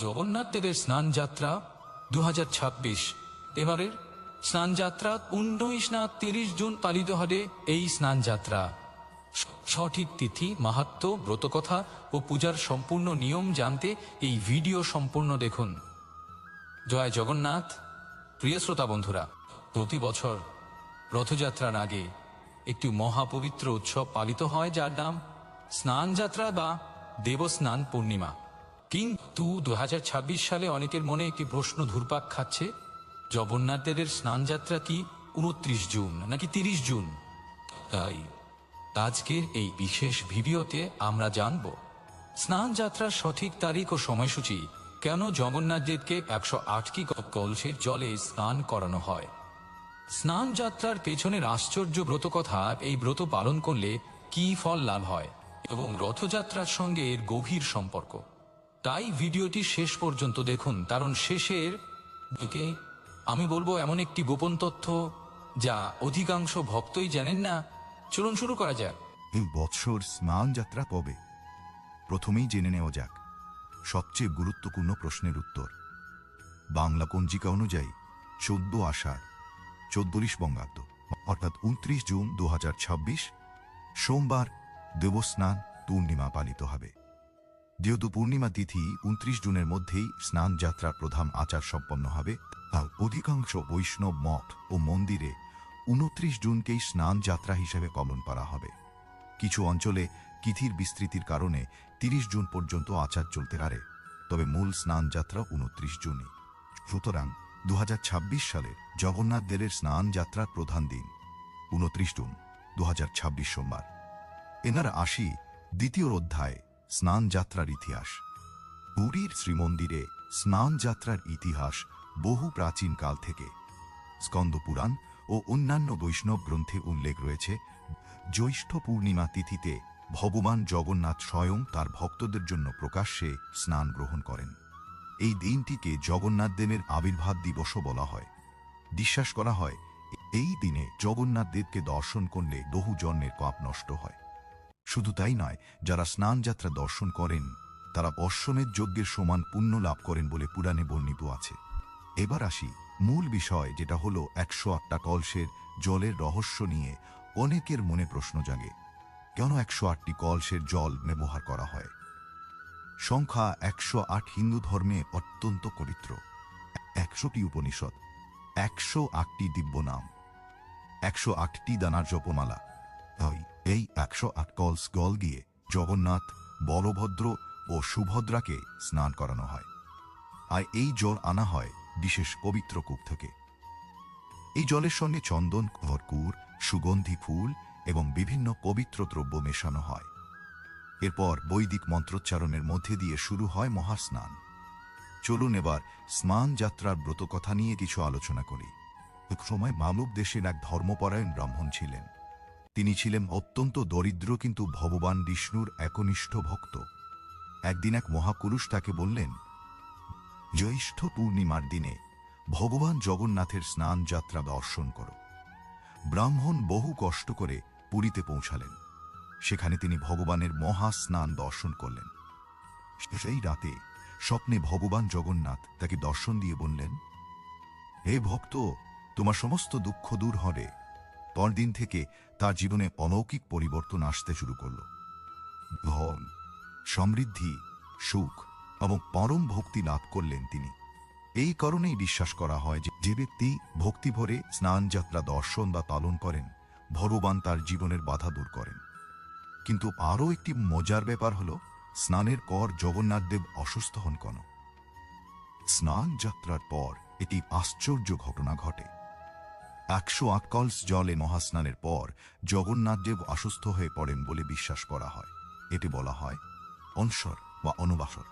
জগন্নাথ দেবের স্নান যাত্রা 2026। এবারের স্নান যাত্রা 19 না 30 জুন পালিত হবে। এই স্নান যাত্রা সঠিক তিথি, মাহাত্ম্য, ব্রতকথা ও পূজার সম্পূর্ণ নিয়ম জানতে এই ভিডিও সম্পূর্ণ দেখুন। জয় জগন্নাথ। প্রিয় শ্রোতা বন্ধুরা, প্রতি বছর রথযাত্রার আগে একটি মহাপবিত্র উৎসব পালিত হয়, যার নাম স্নান যাত্রা বা দেবস্নান পূর্ণিমা। কিন্তু 2026 সালে অনেকের মনে একটি প্রশ্ন ঘুরপাক খাচ্ছে, জগন্নাথ দেবের স্নান যাত্রা কি 29 জুন নাকি 30 জুন? তাই আজকের এই বিশেষ ভিডিওতে আমরা জানব স্নান যাত্রার সঠিক তারিখ ও সময়সূচি, কেন জগন্নাথ দেবকে 108টি কলসের জলে স্নান করানো হয়, স্নান যাত্রার পেছনের আশ্চর্য ব্রতকথা, এই ব্রত পালন করলে কি ফল লাভ হয়, এবং রথযাত্রার সঙ্গে এর গভীর সম্পর্ক। তাই ভিডিওটি শেষ পর্যন্ত দেখুন, কারণ শেষের দিকে আমি বলবো এমন একটি গোপন তথ্য যা অধিকাংশ ভক্তই জানেন না। চলুন শুরু করা যাক। এই বৎসর স্নান যাত্রা কবে? প্রথমেই জেনে নেওয়া যাক সবচেয়ে গুরুত্বপূর্ণ প্রশ্নের উত্তর। বাংলা পঞ্জিকা অনুযায়ী 14 আষাঢ় 1440 বঙ্গাব্দ, অর্থাৎ 29 জুন 2026 সোমবার দেবস্নান পূর্ণিমা পালিত হবে। যেহেতু পূর্ণিমা তিথি 29 জুনের মধ্যেই স্নান যাত্রার প্রধান আচার সম্পন্ন হবে, আর অধিকাংশ বৈষ্ণব মঠ ও মন্দিরে 29 জুনকেই স্নান যাত্রা হিসেবে পালন করা হবে। কিছু অঞ্চলে তিথির বিস্তৃতির কারণে 30 জুন পর্যন্ত আচার চলতে পারে, তবে মূল স্নান যাত্রা 29 জুনই। সুতরাং 2026 সালের জগন্নাথ দেবের স্নান যাত্রার প্রধান দিন 29 জুন 2026 সোমবার। এনার আসি দ্বিতীয় অধ্যায়, স্নান যাত্রার ইতিহাস। পুরীর শ্রীমন্দিরে স্নান যাত্রার ইতিহাস বহু প্রাচীন কাল থেকে। স্কন্দ পুরাণ ও অন্যান্য বৈষ্ণব গ্রন্থে উল্লেখ রয়েছে, জ্যৈষ্ঠ পূর্ণিমা তিথিতে ভগবান জগন্নাথ স্বয়ং তার ভক্তদের জন্য প্রকাশ্যে স্নান গ্রহণ করেন। এই দিনটিকে জগন্নাথ দেবের আবির্ভাব দিবসও বলা হয়। বিশ্বাস করা হয় এই দিনে জগন্নাথ দেবকে দর্শন করলে বহু জন্মের পাপ নষ্ট হয়। শুধু তাই নয়, যারা স্নান যাত্রা দর্শন করেন তারা অশ্বমেধ যজ্ঞের সমান পুণ্য লাভ করেন বলে পুরাণে বর্ণিত আছে। এবার আসি মূল বিষয়, যেটা হলো 108টা কলসের জলের রহস্য নিয়ে অনেকের মনে প্রশ্ন জাগে। কেন 108টি কলসের জল ব্যবহার করা হয়? সংখ্যা 108 হিন্দু ধর্মে অত্যন্ত পবিত্র। 100টি উপনিষদ, 108টি দিব্য নাম, 108টি দানার জপমালা। তাই এই 108 কলস জল দিয়ে জগন্নাথ, বলভদ্র ও সুভদ্রাকে স্নান করানো হয়। আর এই জল আনা হয় বিশেষ পবিত্র কূপ থেকে। এই জলের সঙ্গে চন্দন, কর্পূর, সুগন্ধি ফুল এবং বিভিন্ন পবিত্র দ্রব্য মেশানো হয়। এরপর বৈদিক মন্ত্রোচ্চারণের মধ্যে দিয়ে শুরু হয় মহাস্নান। চলুন এবার স্নান যাত্রার ব্রতকথা নিয়ে কিছু আলোচনা করি। এক সময় মালব দেশের এক ধর্মপরায়ণ ব্রাহ্মণ ছিলেন। তিনি ছিলেন অত্যন্ত দরিদ্র, কিন্তু ভগবান বিষ্ণুর একনিষ্ঠ ভক্ত। একদিন এক মহাপুরুষ তাকে বললেন, জ্যৈষ্ঠ পূর্ণিমার দিনে ভগবান জগন্নাথের স্নান যাত্রা দর্শন করো। ব্রাহ্মণ বহু কষ্ট করে পুরীতে পৌঁছালেন। সেখানে তিনি ভগবানের মহাস্নান দর্শন করলেন। সেই রাতে স্বপ্নে ভগবান জগন্নাথ তাকে দর্শন দিয়ে বললেন, হে ভক্ত, তোমার সমস্ত দুঃখ দূর হবে। পরদিন থেকে তার জীবনে অলৌকিক পরিবর্তন আসতে শুরু করল। ধন, সমৃদ্ধি, সুখ এবং পরম ভক্তি লাভ করলেন তিনি। এই কারণেই বিশ্বাস করা হয় যে ব্যক্তি ভক্তি ভরে স্নান যাত্রা দর্শন বা পালন করেন, ভগবান তার জীবনের বাধা দূর করেন। কিন্তু আরও একটি মজার ব্যাপার হল, স্নানের পর জগন্নাথ দেব অসুস্থ হন কেন? স্নান যাত্রার পর এটি আশ্চর্য ঘটনা ঘটে। 108 কলস জলে মহাস্নানের পর জগন্নাথ দেব অসুস্থ হয়ে পড়েন বলে বিশ্বাস করা হয়। এটি বলা হয় অনশর বা অনবাসর।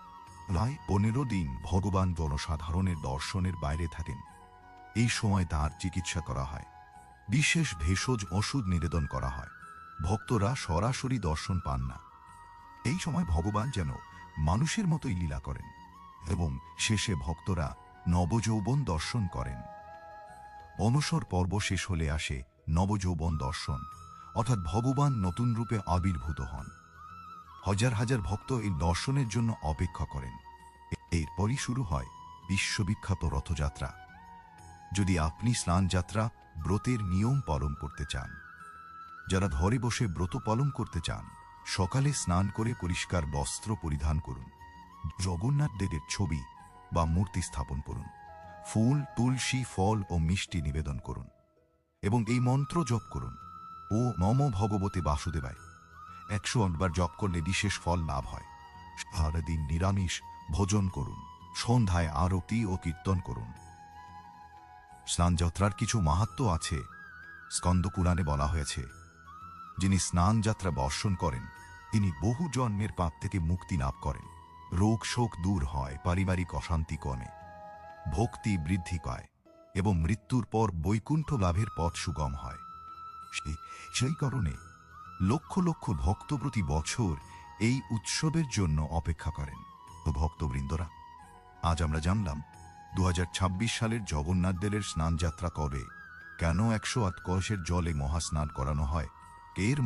প্রায় 15 দিন ভগবান জনসাধারণের দর্শনের বাইরে থাকেন। এই সময় তার চিকিৎসা করা হয়, বিশেষ ভেষজ ওষুধ নিবেদন করা হয়। ভক্তরা সরাসরি দর্শন পান না। এই সময় ভগবান যেন মানুষের মতোই লীলা করেন এবং শেষে ভক্তরা নবযৌবন দর্শন করেন। অনশর পর্ব শেষ হলে আসে নবযৌবন দর্শন, অর্থাৎ ভগবান নতুন রূপে আবির্ভূত হন। হাজার হাজার ভক্ত এই দর্শনের জন্য অপেক্ষা করেন। এরপরই শুরু হয় বিশ্ববিখ্যাত রথযাত্রা। যদি আপনি স্নানযাত্রা ব্রতের নিয়ম পালন করতে চান, যারা ঘরে বসে ব্রত পালন করতে চান, সকালে স্নান করে পরিষ্কার বস্ত্র পরিধান করুন, জগন্নাথ দেবের ছবি বা মূর্তি স্থাপন করুন, ফুল, তুলসী, ফল ও মিষ্টি নিবেদন করুন এবং এই মন্ত্র জপ করুন, ও নম ভগবতে বাসুদেবায়। 108 বার জপ করলে বিশেষ ফল লাভ হয়। সারাদিন নিরামিষ ভোজন করুন, সন্ধ্যায় আরতি ও কীর্তন করুন। স্নানযাত্রার কিছু মাহাত্ম্য আছে। স্কন্দ পুরাণে বলা হয়েছে, যিনি স্নানযাত্রা বর্ষণ করেন তিনি বহু জন্মের পাপ থেকে মুক্তি লাভ করেন, রোগ শোক দূর হয়, পারিবারিক অশান্তি কমে, ভক্তি বৃদ্ধি পায় এবং মৃত্যুর পর বৈকুণ্ঠ লাভের পথ সুগম হয়। সেই কারণে লক্ষ লক্ষ ভক্ত প্রতি বছর এই উৎসবের জন্য অপেক্ষা করেন। তো ভক্তবৃন্দরা, আজ আমরা জানলাম 2026 সালের জগন্নাথ দেবের স্নানযাত্রা কবে, কেন 108 কলসের জলে মহাস্নান করানো হয়, এর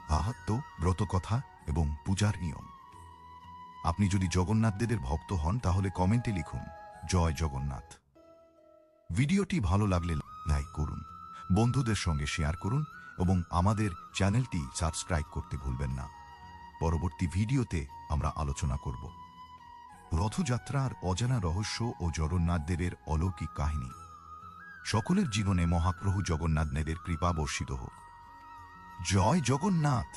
মাহাত্ম্য, ব্রতকথা এবং পূজার নিয়ম। আপনি যদি জগন্নাথ দেবের ভক্ত হন তাহলে কমেন্টে লিখুন জয় জগন্নাথ। ভিডিওটি ভালো লাগলে লাইক করুন, বন্ধুদের সঙ্গে শেয়ার করুন এবং আমাদের চ্যানেলটি সাবস্ক্রাইব করতে ভুলবেন না। পরবর্তী ভিডিওতে আমরা আলোচনা করব রথযাত্রার অজানা রহস্য ও জগন্নাথ দেবের অলৌকিক কাহিনী। সকলের জীবনে মহাপ্রভু জগন্নাথ দেবের কৃপা বর্ষিত হোক। জয় জগন্নাথ।